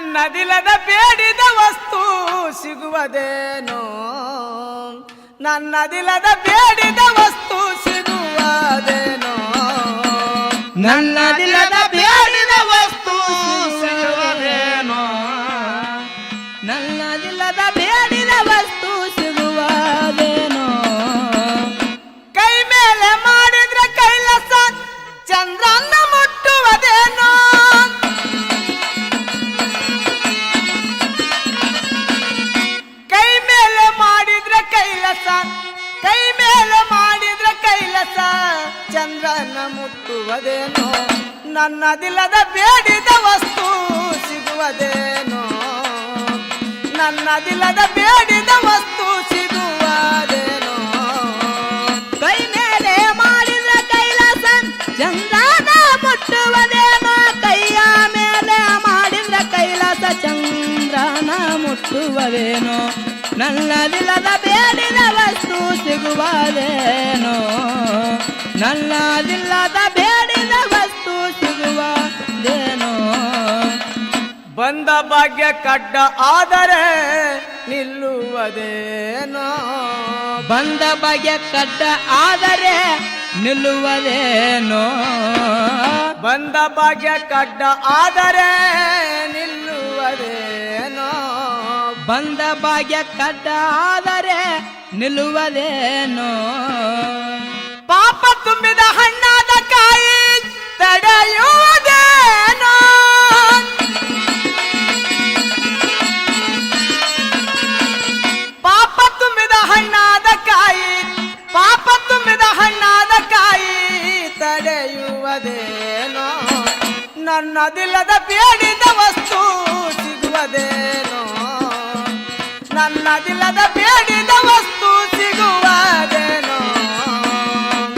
ನನ್ನದಿಲ್ಲದ ಬೇಡಿದ ವಸ್ತು ಸಿಗುವುದೇನೋ ನನ್ನದಿಲ್ಲದ ಬೇಡಿದ ವಸ್ತು ಸಿಗುವುದೇನೋ ನನ್ನದಿಲ್ಲದ ಬೇಡಿದ ವಸ್ತು ಸಿಗುವುದೇನೋ ನನ್ನದಿಲ್ಲದ ಬೇಡಿದ ವಸ್ತು ಸಿಗುವುದೇನೋ ಕೈ ಮೇಲೆ ಮಾಡಿದ್ರೆ ಕೈಲಾಸ ಚಂದ್ರನ ಮುಟ್ಟುವುದೇನೋ ಕೈ ಮೇಲೆ ಮಾಡಿದ್ರೆ ಕೈಲಾಸ ಚಂದ್ರನ ಮುಟ್ಟುವುದೇನೋ ನನ್ನದಿಲ್ಲದ ಬೇಡಿದ ವಸ್ತು ಸಿಗುವುದೇನೋ ನನ್ನದಿಲ್ಲದ ಬೇಡಿದ ವಸ್ತು ಸಿಗುವುದೇನೋ ಕೈ ಮೇಲೆ ಮಾಡಿದ್ರೆ ಕೈಲಾಸ ಚಂದ್ರನ ಮುಟ್ಟುವುದೇನೋ ಕೈಯ ಮೇಲೆ ಮಾಡಿದ್ರೆ ಕೈಲಾಸ ಚಂದ್ರನ ಮುಟ್ಟುವುದೇನೋ ನನ್ನದಿಲ್ಲದ ಬೇಡಿದ ವಸ್ತು ಸಿಗುವುದೇನೋ ನನ್ನದಿಲ್ಲದ ಬೇಡಿದ ವಸ್ತು ಸಿಗುವುದೇನೋ ಬಂದ ಭಾಗ್ಯ ಕಡ್ಡ ಆದರೆ ನಿಲ್ಲುವುದೇನೋ ಬಂದ ಭಾಗ್ಯ ಕಡ್ಡ ಆದರೆ ನಿಲ್ಲುವುದೇನೋ ಬಂದ ಭಾಗ್ಯ ಕಡ್ಡ ಆದರೆ ನಿಲ್ಲುವುದೇನೋ ಬಂದ ಭಾಗ್ಯ ಕಡ್ಡ ಆದರೆ ನಿಲ್ಲುವುದೇನೋ ಪಾಪ ತುಂಬಿದ ಹಣ್ಣಾದ ಕಾಯಿ ತಡೆಯುವುದೇನೋ ಪಾಪ ತುಂಬಿದ ಹಣ್ಣಾದ ಕಾಯಿ ಪಾಪ ತುಂಬಿದ ಹಣ್ಣಾದ ಕಾಯಿ ತಡೆಯುವುದೇನೋ ನನ್ನದಿಲ್ಲದ ಬೇಡಿದ ವಸ್ತು ಸಿಗುವುದೇನೋ ನನ್ನದಿಲ್ಲದ ಬೇಡಿದ ವಸ್ತು ಸಿಗುವುದೇನೋ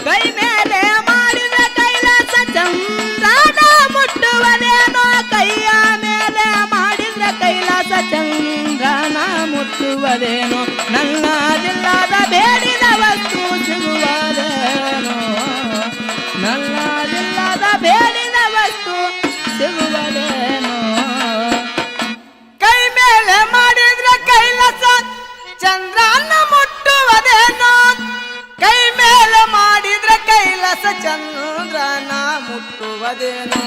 ಕೈ ಮೇಲೆ ಮಾಡಿದ ಕೈಲಾಸ ಚಂದ್ರನ ಮುಟ್ಟುವುದೇನೋ ಕೈಯ ಮೇಲೆ ಮಾಡಿದ ಕೈಲಾಸ ಚಂದ್ರನ ಮುಟ್ಟುವುದೇನೋ ನನ್ನದಿಲ್ಲದ ಬೇಡಿದ ವಸ್ತು ಸಿಗುವುದೇನೋ ನನ್ನದಿಲ್ಲದ ಬೇಡಿದ ವಸ್ತು ಸಿಗುವುದೇನೋ ಕೈ ಮೇಲೆ ಮಾಡಿದ್ರೆ ಕೈಲಾಸ ಚಂದ್ರನ ಮುಟ್ಟುವುದೇನೋ ಕೈ ಮೇಲೆ ಮಾಡಿದ್ರೆ ಕೈಲಾಸ ಚಂದ್ರನ ಮುಟ್ಟುವುದೇನೋ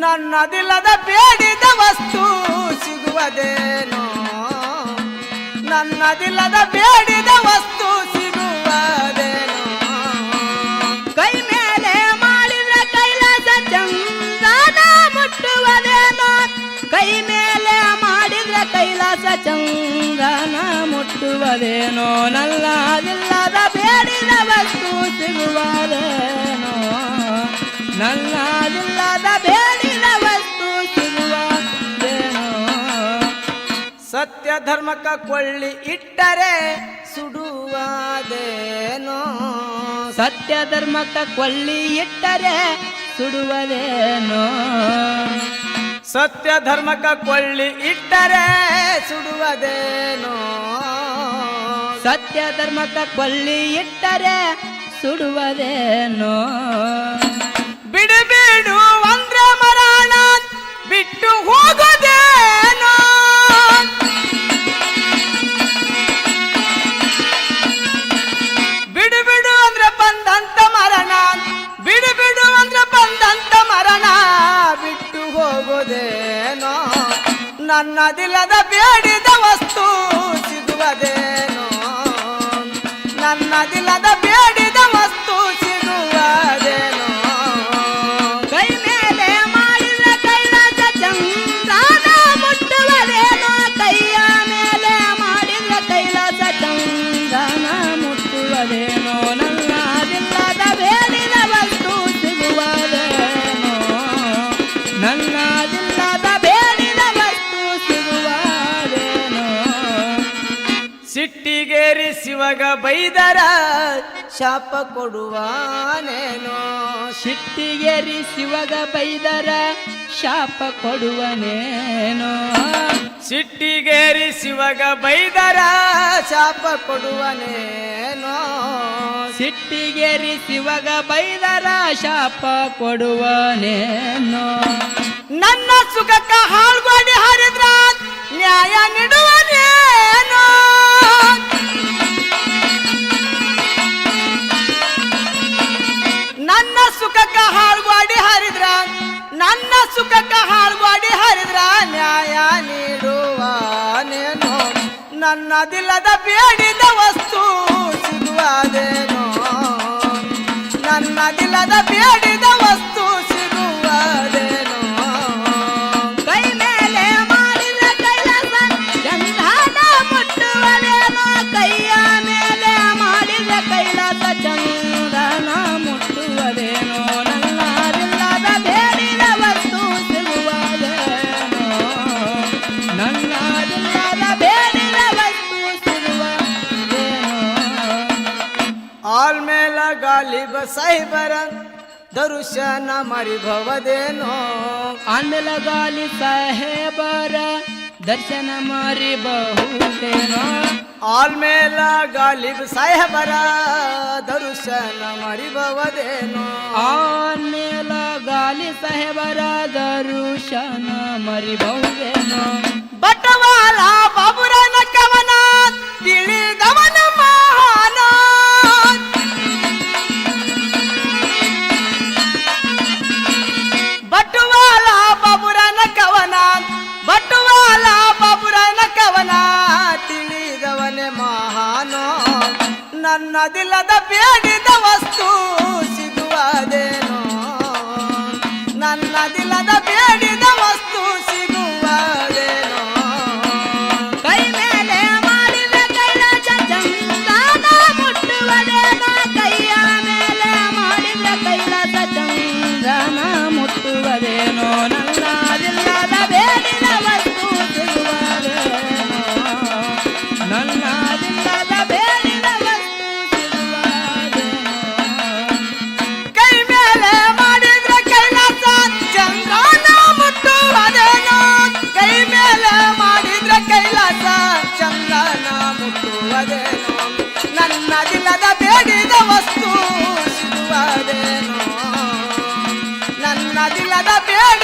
ನನ್ನದಿಲ್ಲದ ಬೇಡಿದ ವಸ್ತು ಸಿಗುವುದೇನೋ ನನ್ನದಿಲ್ಲದ ಬೇಡಿದ ವಸ್ತು ಸಿಗುವುದೇನೋ ಕೈ ಮೇಲೆ ಮಾಡಿದ್ರೆ ಕೈಲಾಸ ಚಂದ್ರನ ಮುಟ್ಟುವುದೇನೋ ಕೈ ಮೇಲೆ ಮಾಡಿದ್ರೆ ಕೈಲಾಸ ಚಂದ್ರನ ಮುಟ್ಟುವುದೇನೋ ನನ್ನದಿಲ್ಲದ ಬೇಡಿದ ವಸ್ತು ಸಿಗುವುದೇನೋ ನನ್ನದಿಲ್ಲದ ಬೇಡಿದ ವಸ್ತು ಸಿಗುವುದೇನೋ ಸತ್ಯ ಧರ್ಮಕ್ಕ ಕೊಳ್ಳಿ ಇಟ್ಟರೆ ಸುಡುವುದೇನೋ ಸತ್ಯ ಧರ್ಮಕ್ಕ ಕೊಳ್ಳಿ ಇಟ್ಟರೆ ಸುಡುವುದೇನೋ ಸತ್ಯ ಧರ್ಮಕ್ಕ ಕೊಳ್ಳಿ ಇಟ್ಟರೆ ಸುಡುವುದೇನೋ ಸತ್ಯ ಧರ್ಮಕ್ಕ ಕೊಳ್ಳಿ ಇಟ್ಟರೆ ಸುಡುವುದೇನೋ ಬಿಡು ಬಿಡು ಅಂದ್ರೆ ಮರಣ ಬಿಟ್ಟು ಹೋಗೋದೇನೋ ಬಿಡು ಬಿಡು ಅಂದ್ರೆ ಬಂದಂತ ಮರಣ ಬಿಡು ಬಿಡು ಅಂದ್ರೆ ಬಂದಂತ ಮರಣ ಬಿಟ್ಟು ಹೋಗೋದೇನೋ ನನ್ನದಿಲ್ಲದ ಬೇಡಿದ ವಸ್ತು ಸಿಗುವುದೇನೋ ನನ್ನದಿಲ್ಲದ ಬೇಡಿದ ವಸ್ತು ಸಿಗುವುದೇನೋ ಕೈ ಮೇಲೆ ಮಾಡಿದ ಕೈಲಾಸ ಚಂದ್ರನ ಮುಟ್ಟುವುದೇನೋ ಕೈಯ ಮೇಲೆ ಮಾಡಿದ ಕೈಲಾಸ ಚಂದ್ರನ ಮುಟ್ಟುವುದೇನೋ ನನ್ನದಿಲ್ಲದ ಬೇಡಿದ ವಸ್ತು ಸಿಗುವುದೇನೋ ನನ್ನದಿಲ್ಲದ ಬೇಡಿದ ವಸ್ತು ಸಿಗುವುದೇನೋ ಸಿಟ್ಟಿಗೇರಿ ಶಿವಗ ಬೈದರ ಶಾಪ ಕೊಡುವಾನೇನೋ ಸಿಟ್ಟಿಗೇರಿ ಶಿವಗ ಬೈದರ ಶಾಪ ಕೊಡುವನೇನೋ ಸಿಟ್ಟಿಗೇರಿ ಶಿವಗ ಬೈದರ ಶಾಪ ಕೊಡುವನೇನೋ ಸಿಟ್ಟಿಗೇರಿ ಶಿವಗ ಬೈದರ ಶಾಪ ಕೊಡುವನೇನೋ ನನ್ನ ಸುಖಕ್ಕ ಹಾಳ್ಗೋಡಿ ಹರಿದ್ರ ನನ್ನದಿಲ್ಲದ ಬೇಡಿದ ವಸ್ತು ಸಿಗುವುದೇನೋ ನನ್ನದಿಲ್ಲದ ಬೇಡಿದ ವಸ್ತು ಸಿಗುವುದೇನೋ ಕೈ ಮೇಲೆ ಮಾಡಿದ ಕೈಲಾಸ ಚಂದನ ಮುಟ್ಟುವದೇನೋ ಕೈಯ ಮೇಲೆ ಮಾಡಿದ ಕೈಲಾಸ ಚಂದನ ಮುಟ್ಟುವದೇನೋ ನನ್ನದಿಲ್ಲದ ಬೇಡಿದ ವಸ್ತು ಸಿಗುವುದೇನೋ ನನ್ನದಿಲ್ಲದ ಬೇಡಿದ ವಸ್ತು ಸಿಗುವುದೇನೋ ಆಲ್ಮೇಲ ಗಾಲಿಬ ಸಾಹಿಬರ ದರುಶನ ಮರಿಭವದೇನೋ ಆಮೇಲೆ ಗಾಲಿ ಸಾಹೇಬರ ದರ್ಶನ ಮರಿಬಹುದೇನೋ ಆಲ್ಮೇಲ ಗಾಲಿಬ ಸಾಹೇಬರ ದರುಶನ ಮರಿಭವದೇನೋ ಆಮೇಲೆ ಗಾಲಿ ಸಾಹೇಬರ ದರ್ಶನ ಮರಿಬಹುದೇನೋ ಬಟವಾಲ ಬಾಬುರನ ಕವನ ತಿಳಿದವನ ಮಹಾನ ಬಟವಾಲ ಬಾಬುರನ ಕವನ ಬಟವಾಲ ಬಾಬುರನ ಕವನ ತಿಳಿದವನೇ ಮಹಾನೋ ನನ್ನದಿಲ್ಲದ ಬೇಡಿದ ವಸ್ತು ಸಿಗುವುದೇನೋ ನನ್ನದಿಲ್ಲದ ಬೇಡಿದ ವಸ್ತು ಸಿಗುವುದೇನೋ ಕೈ ಮೇಲೆ ಮಾಡಿದ ಕೈಲಾಸ ಚಂದನ ಮುಟ್ಟುವದೇನೋ ಕೈಯ ಮೇಲೆ ಮಾಡಿದ ಕೈಲಾಸ ಚಂದನ ಮುಟ್ಟುವದೇನೋ ನನ್ನದಿಲ್ಲದ ಬೇಡಿದ ವಸ್ತು ಸಿಗುವುದೇನೋ ನನ್ನದಿಲ್ಲದ ಬೇಡಿದ ವಸ್ತು ಸಿಗುವುದೇನೋ ಕೈ ಮೇಲೆ ಮಾಡಿದ್ರ ಕೈಲಾಸ ಚಂದ್ರನ ಮುಟ್ಟುವುದೇನೋ ಕೈ ಮೇಲೆ ಮಾಡಿದ್ರ ಕೈಲಾಸ ಚಂದ್ರನ ಮುಟ್ಟುವುದೇನೋ ನನ್ನದಿಲ್ಲದ ಬೇಡಿದ ವಸ್ತು ಸಿಗುವುದೇನೋ ನನ್ನದಿಲ್ಲದ ಬೇಡ